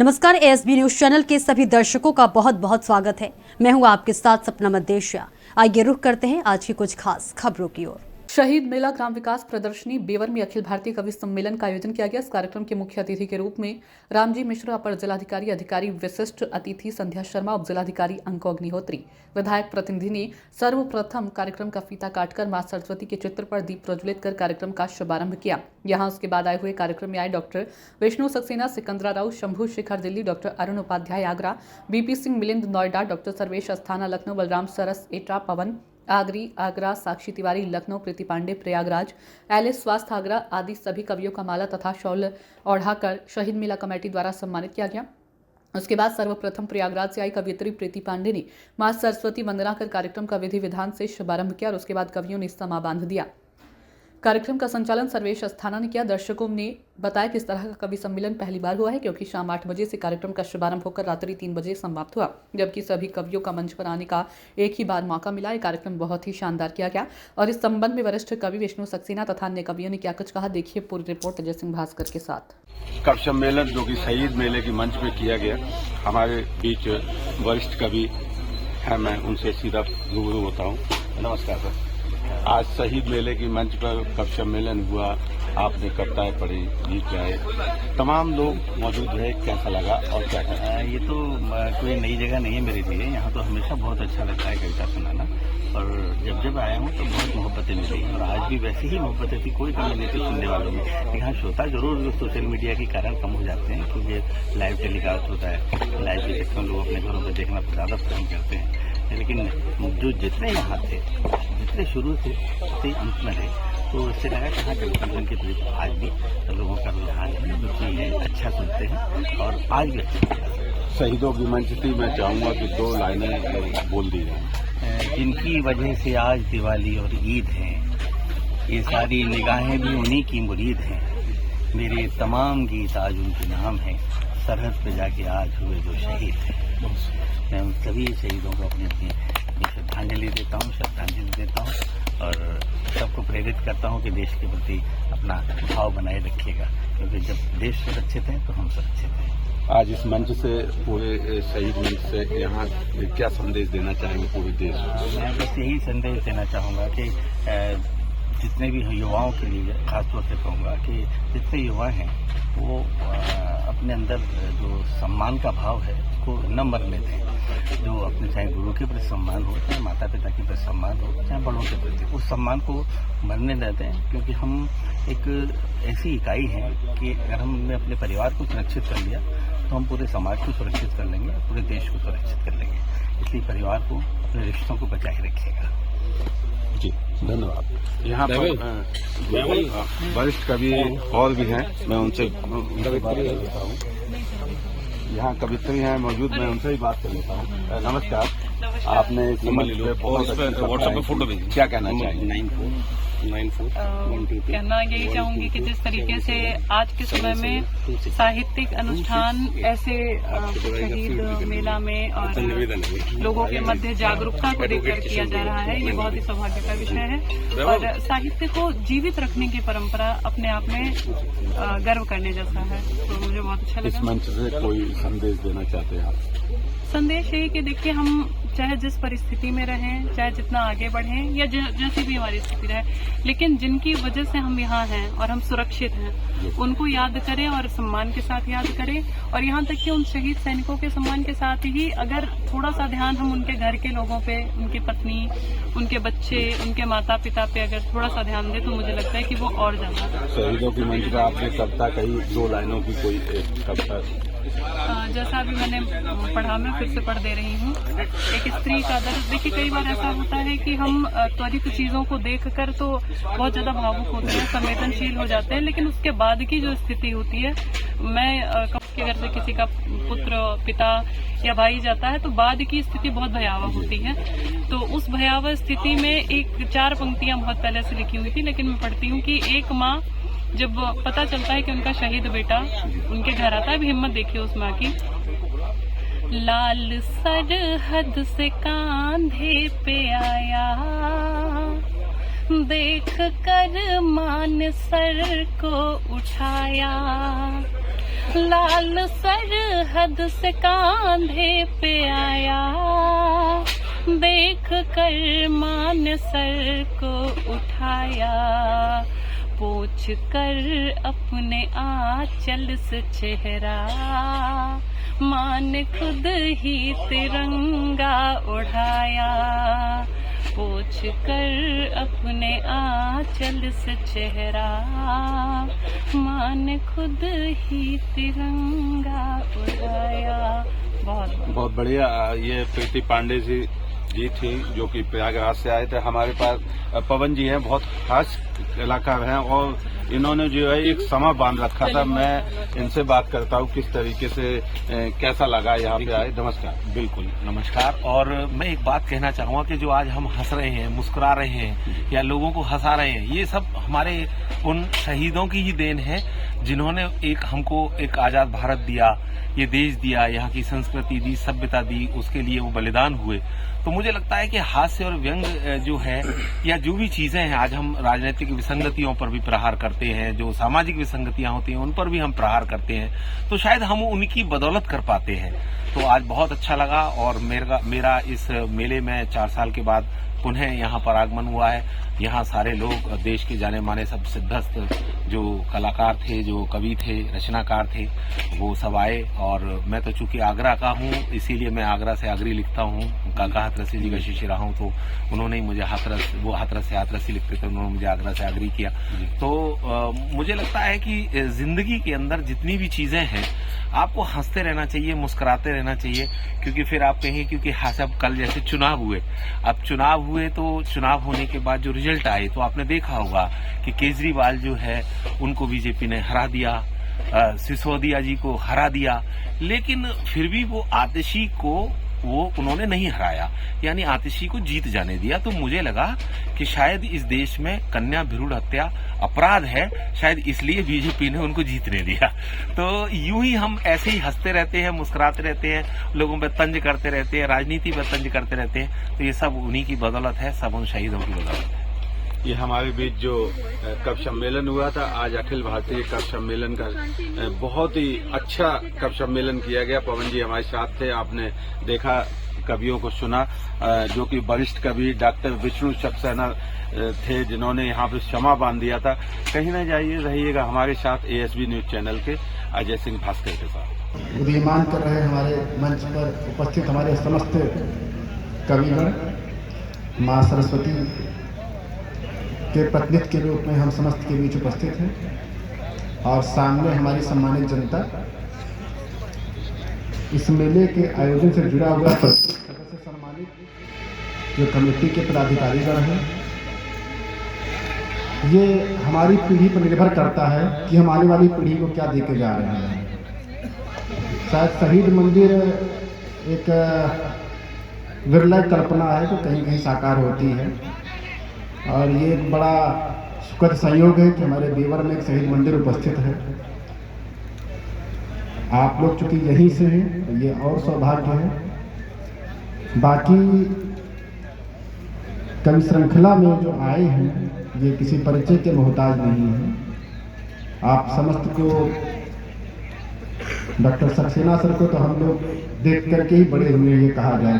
नमस्कार, ASB news channel के सभी दर्शकों का बहुत बहुत स्वागत है। मैं हूं आपके साथ सपना मदेशिया। आइए रुख करते हैं आज की कुछ खास खबरों की ओर। शहीद मेला ग्राम विकास प्रदर्शनी बेवर में अखिल भारतीय कवि सम्मेलन का आयोजन किया गया। इस कार्यक्रम के मुख्य अतिथि के रूप में रामजी मिश्रा, अपर जिलाधिकारी अधिकारी विशिष्ट अतिथि संध्या शर्मा, उप जिलाधिकारी अंको अग्निहोत्री, विधायक प्रतिनिधि ने सर्वप्रथम कार्यक्रम का फीता काटकर मां सरस्वती के चित्र पर दीप प्रज्वलित कर कार्यक्रम का शुभारंभ किया। यहाँ उसके बाद आए हुए कार्यक्रम में आए doctor Vishnu Saxena Sikandra Rao, Shambhu Shekhar Delhi, doctor Arun Upadhyay Agra, BP Singh Milind Noida, doctor Sarvesh Asthana Lucknow, Balram Saras Etah Pawan Aagri Agra, Sakshi Tiwari Lucknow, Preeti Pandey Prayagraj, एलिस स्वास्थ्य आगरा आदि सभी कवियों का माला तथा शॉल ओढ़ाकर शहीद मेला कमेटी द्वारा सम्मानित किया गया। उसके बाद सर्वप्रथम प्रयागराज से आई कवियत्री प्रीति पांडे ने मां सरस्वती वंदना कर कार्यक्रम का विधि विधान से शुभारंभ किया और उसके बाद कवियों ने समा बांध दिया। कार्यक्रम का संचालन सर्वेश अस्थाना ने किया। दर्शकों ने बताया कि इस तरह का कवि सम्मेलन पहली बार हुआ है, क्योंकि शाम 8 बजे से कार्यक्रम का शुभारंभ होकर रात्रि 3 बजे समाप्त हुआ, जबकि सभी कवियों का मंच पर आने का एक ही बार मौका मिला। ये कार्यक्रम बहुत ही शानदार किया गया और इस संबंध में वरिष्ठ कवि विष्णु सक्सेना तथा अन्य कवियों ने क्या कुछ कहा, देखिए पूरी रिपोर्ट अजय सिंह भास्कर के साथ। कवि सम्मेलन जो कि शहीद मेले के मंच पे किया गया, हमारे बीच वरिष्ठ कवि हैं, मैं उनसे सीधा रूबरू होता हूँ। नमस्कार सर। आज शहीद मेले की मंच पर कवि सम्मेलन हुआ, आपने कविताएं पढ़ी, गीत गाए, तमाम लोग मौजूद रहे, कैसा लगा और क्या कहना? ये तो कोई नई जगह नहीं है मेरे लिए, यहाँ तो हमेशा बहुत अच्छा लगता है कविता सुनाना और जब आया हूँ तो बहुत मोहब्बतें मिली और आज भी वैसी ही मोहब्बतें थी, कोई कमी नहीं थी सुनने वालों में। लेकिन हाँ, श्रोता जरूर सोशल मीडिया के कारण कम हो जाते हैं, क्योंकि लाइव टेलीकास्ट होता है, लाइव के चक्कर लोग अपने घरों पर देखना ज़्यादा पसंद करते हैं। लेकिन जो जितने यहाँ थे, जितने शुरू से अंत में रहे, तो इससे लगा कि हाँ, कवि के प्रति आज भी लोगों का रुझान है, रुचि है, अच्छा सुनते हैं और आज भी अच्छा। शहीदों की मंच थी, मैं चाहूँगा कि 2 लाइनें बोल दी जाएं। जिनकी वजह से आज दिवाली और ईद है, ये सारी निगाहें भी उन्हीं की मुरीद हैं। मेरे तमाम गीत आज उनके नाम हैं, सरहद पे जाके आज हुए जो शहीद हैं। मैं उन सभी शहीदों को अपनी श्रद्धांजलि देता हूँ और सबको प्रेरित करता हूँ कि देश के प्रति अपना भाव बनाए रखिएगा, क्योंकि जब देश सुरक्षित है तो हम सुरक्षित हैं। आज इस मंच से, पूरे शहीद मंच से यहाँ क्या संदेश देना चाहेंगे पूरे देश को? मैं बस यही संदेश देना चाहूँगा कि जितने भी युवाओं के लिए खासतौर से कहूँगा कि जितने युवा हैं वो अपने अंदर जो सम्मान का भाव है उसको न मरने दें। जो अपने चाहे गुरु के प्रति सम्मान हो, चाहे माता पिता के प्रति सम्मान हो, चाहे बड़ों के प्रति, उस सम्मान को मरने न दें, क्योंकि हम एक ऐसी इकाई हैं कि अगर हमने अपने परिवार को सुरक्षित कर लिया तो हम पूरे समाज को सुरक्षित कर लेंगे, पूरे देश को सुरक्षित कर लेंगे। इसलिए परिवार को, अपने रिश्तों को बचाए रखिएगा। जी धन्यवाद। यहाँ पर वरिष्ठ कवि और भी हैं, मैं उनसे बात कर लेता हूँ। यहाँ कवित्री हैं मौजूद, मैं उनसे ही बात कर लेता हूँ। नमस्कार। आपने व्हाट्सएप पे फोटो भेजी, क्या कहना चाहिए? 94 कहना यही चाहूंगी कि जिस तरीके से आज के समय में साहित्यिक अनुष्ठान ऐसे शहीद मेला में और लोगों के मध्य जागरूकता को देखकर किया जा रहा है, ये बहुत ही सौभाग्य का विषय है और साहित्य को जीवित रखने की परंपरा अपने आप में गर्व करने जैसा है, तो मुझे बहुत अच्छा लगा। इस मंच से कोई संदेश देना चाहते हैं आप? संदेश यही कि देखिए, हम चाहे जिस परिस्थिति में रहें, चाहे जितना आगे बढ़ें या जैसी भी हमारी स्थिति रहे, लेकिन जिनकी वजह से हम यहाँ हैं और हम सुरक्षित हैं, उनको याद करें और सम्मान के साथ याद करें। और यहाँ तक कि उन शहीद सैनिकों के सम्मान के साथ ही अगर थोड़ा सा ध्यान हम उनके घर के लोगों पे, उनकी पत्नी, उनके बच्चे, उनके माता पिता पे अगर थोड़ा सा ध्यान दें तो मुझे लगता है कि वो और ज्यादा। शहीदों की मंच पर आपने कविता कही, 2 लाइनों की कोई कविता? जैसा अभी मैंने पढ़ा, मैं फिर से पढ़ दे रही हूँ। एक स्त्री का दर्द। देखिए, कई बार ऐसा होता है कि हम त्वरित चीजों को देखकर तो बहुत ज्यादा भावुक होते हैं, संवेदनशील हो जाते हैं, लेकिन उसके बाद की जो स्थिति होती है, मैं के घर से किसी का पुत्र, पिता या भाई जाता है तो बाद की स्थिति बहुत भयावह होती है। तो उस भयावह स्थिति में एक 4 पंक्तियां बहुत पहले से लिखी हुई थी, लेकिन मैं पढ़ती हूँ कि एक माँ जब पता चलता है कि उनका शहीद बेटा उनके घर आता है, भी हिम्मत देखिए उस माँ की। लाल सरहद से कांधे पे आया, देख कर मान सर को उठाया, लाल सरहद से कांधे पे आया, देख कर माँ ने सर को उठाया, पोंछ कर अपने आंचल से चेहरा, माँ ने खुद ही तिरंगा उड़ाया, पोंछ कर अपने आंचल से चेहरा, माँ ने खुद ही तिरंगा उड़ाया। बहुत बढ़िया। ये प्रीति पांडे जी थी जो कि प्रयागराज से आए थे। हमारे पास पवन जी हैं, बहुत खास कलाकार हैं और इन्होंने जो है एक समा बांध रखा था। मैं इनसे बात करता हूँ किस तरीके से कैसा लगा यहाँ पे आए। नमस्कार। बिल्कुल नमस्कार। और मैं एक बात कहना चाहूँगा कि जो आज हम हंस रहे हैं, मुस्कुरा रहे हैं या लोगों को हंसा रहे हैं, ये सब हमारे उन शहीदों की ही देन है जिन्होंने हमको एक आजाद भारत दिया, ये देश दिया, यहाँ की संस्कृति दी, सभ्यता दी, उसके लिए वो बलिदान हुए। तो मुझे लगता है कि हास्य और व्यंग जो है या जो भी चीजें हैं, आज हम राजनीतिक विसंगतियों पर भी प्रहार करते हैं, जो सामाजिक विसंगतियां होती हैं उन पर भी हम प्रहार करते हैं, तो शायद हम उनकी बदौलत कर पाते हैं। तो आज बहुत अच्छा लगा और मेरा इस मेले में 4 साल के बाद पुनः यहाँ पर आगमन हुआ है। यहाँ सारे लोग, देश के जाने माने सब सिद्धस्त जो कलाकार थे, जो कवि थे, रचनाकार थे, वो सब आए। और मैं तो चूंकि आगरा का हूँ, इसीलिए मैं आगरा से आगरी लिखता हूँ। काका हाथरसी जी का शिष्य रहा हूँ, तो उन्होंने ही मुझे हाथरस से हाथरसी लिखते थे, उन्होंने मुझे आगरा से आगरी किया। तो मुझे लगता है कि जिंदगी के अंदर जितनी भी चीजें हैं, आपको हंसते रहना चाहिए, मुस्कुराते रहना चाहिए, क्योंकि फिर आप कहें क्योंकि सब कल जैसे चुनाव हुए, अब चुनाव हुए तो चुनाव होने के बाद जो रिजल्ट आए तो आपने देखा होगा कि केजरीवाल जो है उनको बीजेपी ने हरा दिया, सिसोदिया जी को हरा दिया, लेकिन फिर भी वो आतिशी को उन्होंने नहीं हराया, यानी आतिशी को जीत जाने दिया। तो मुझे लगा कि शायद इस देश में कन्या भ्रूण हत्या अपराध है, शायद इसलिए बीजेपी ने उनको जीतने दिया। तो यूं ही हम ऐसे ही हंसते रहते हैं, मुस्कुराते रहते हैं, लोगों पे तंज करते रहते हैं, राजनीति पे तंज करते रहते हैं। तो ये सब उन्हीं की बदौलत है, सब उन शहीदों की बदौलत है। ये हमारे बीच जो कवि सम्मेलन हुआ था, आज अखिल भारतीय कवि सम्मेलन का बहुत ही अच्छा कवि सम्मेलन किया गया। पवन जी हमारे साथ थे, आपने देखा, कवियों को सुना, जो कि वरिष्ठ कवि डॉक्टर विष्णु सक्सेना थे जिन्होंने यहाँ पे क्षमा बांध दिया था। कहीं न जाइए, रहिएगा हमारे साथ ASB न्यूज चैनल के अजय सिंह भास्कर के साथ। उदीयमान कर रहे हमारे मंच पर उपस्थित हमारे समस्त कविगण, माँ सरस्वती के प्रतिनिधि के रूप में हम समस्त के बीच उपस्थित हैं और सामने हमारी सम्मानित जनता, इस मेले के आयोजन से जुड़ा हुआ सदस्य सम्मानित जो कमेटी के पदाधिकारीगण हैं। ये हमारी पीढ़ी पर निर्भर करता है कि हम आने वाली पीढ़ी को क्या देके जा रहे हैं। शायद शहीद मंदिर एक विरला कल्पना है तो कहीं कहीं साकार होती है, और ये एक बड़ा सुखद संयोग है कि हमारे बेवर में एक शहीद मंदिर उपस्थित है। आप लोग चूंकि यहीं से हैं तो ये और सौभाग्य है। बाकी कवि श्रृंखला में जो आए हैं ये किसी परिचय के मोहताज नहीं है। आप समस्त को, डॉक्टर सक्सेना सर को तो हम लोग देख करके ही बड़े हुए, ये कहा जाए।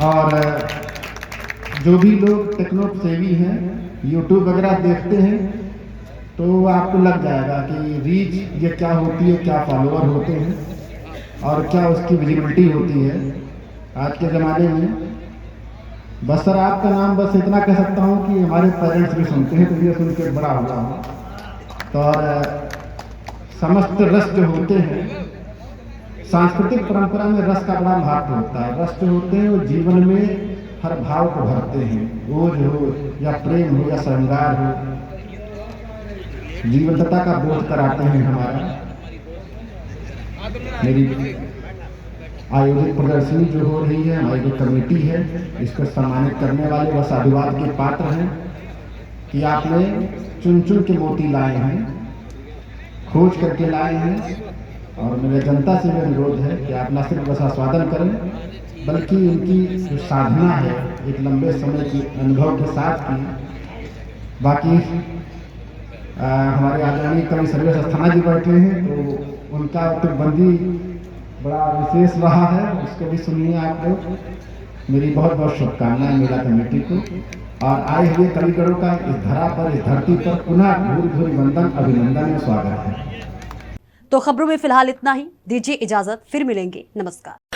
और जो भी लोग टेक्नो सेवी हैं, यूट्यूब वगैरह देखते हैं, तो आपको लग जाएगा कि रीच ये क्या होती है, क्या फॉलोअर होते हैं और क्या उसकी विजिबिलिटी होती है आज के ज़माने में। बस सर आपका नाम बस इतना कह सकता हूँ कि हमारे पेरेंट्स भी सुनते हैं, तो ये सुन के बड़ा हुआ हूँ। तो और समस्त रस जो होते हैं, सांस्कृतिक परंपरा में रस का बड़ा महत्व होता है। रस जो होते हैं वो जीवन में हर भाव को भरते हैं, बोझ हो या प्रेम हो या श्रृंगार हो, जीवंतता का बोध कराते हैं हमारा। मेरी आयोजित प्रदर्शनी जो हो रही है, हमारी जो कमेटी है, इसको सम्मानित करने वाले वह साधुवाद के पात्र हैं कि आपने चुन चुन के मोती लाए हैं, खोज करके लाए हैं। और मेरे जनता से भी अनुरोध है कि आप न सिर्फ बस आस्वादन करें, बल्कि इनकी जो साधना है एक लंबे समय की अनुभव के साथ की। बाकी हमारे आदरणीय कवि सर्वेश अस्थाना जी बैठे हैं, तो उनका उत्तरबंदी बड़ा विशेष रहा है, उसको भी सुनिए आप लोग। मेरी बहुत बहुत शुभकामनाएं मेला कमेटी को और आए हुए कविगणों का इस धरा पर, इस धरती पर पुनः भूरि भूरि वंदन, अभिनंदन और स्वागत है। तो खबरों में फिलहाल इतना ही। दीजिए इजाजत, फिर मिलेंगे। नमस्कार।